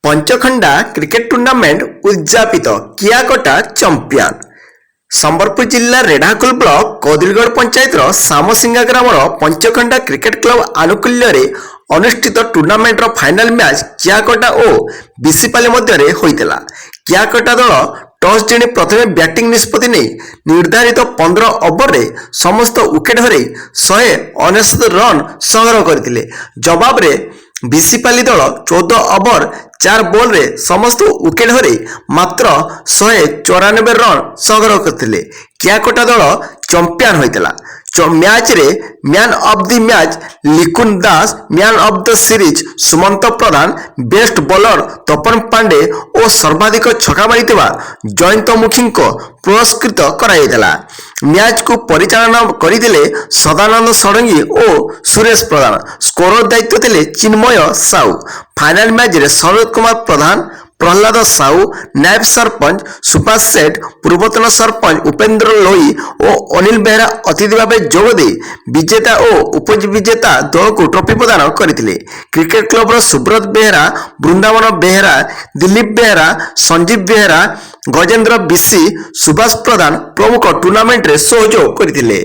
पंचखंडा cricket tournament उद्यापित Kiakata champion. Sambalpur जिला Redhakhol block Kadilgarh panchayat Samsinga ग्राम पंचखंडा क्रिकेट क्लब आनुकूल्य अनुष्ठित टूर्नामेंट फाइनाल मैच कियाकटा और बिसिपाली मध्य होता। कियाकटा दल टॉस जिणी प्रथम बैटिंग निष्पत्ति नहीं निर्धारित 15 ओवर में समस्त विकेट हर 199 रन संग्रह करते। जवाब रे बिसिपाली दल 14 ओवर 4 बॉल रे समस्त विकेट हर मात्र 194 रन संग्रह करते। कियाकटा दल चंपियन होता। मैच रे man of the match Likun Das, man of the series Sumant Pradhan, best bowler Tapan Pandey और सर्वाधिक छक्का मारिथिबा जयंत मुखी को पुरस्कृत कराइला। मैच को परिचालना करथिले सदानंद षडंगी और सुरेश प्रधान। स्कोर दायित्व थिले चिन्मय साहू। फाइनल मैच रे शरद कुमार प्रधान, प्रहलाद साहू, नायब सरपंच सुभाष सेठ, पूर्वतन सरपंच उपेंद्र लोई और अनिल बेहरा अतिथि भाव जोगदे विजेता और उपविजेता दल को ट्रॉफी प्रदान करथिले। क्रिकेट क्लब सुब्रत बेहरा, वृंदावन बेहरा, दिलीप बेहरा, संजीव बेहरा, गजेंद्र बिसी, सुभाष प्रधान प्रमुख टूर्नामेंट रे सहयोग करथिले।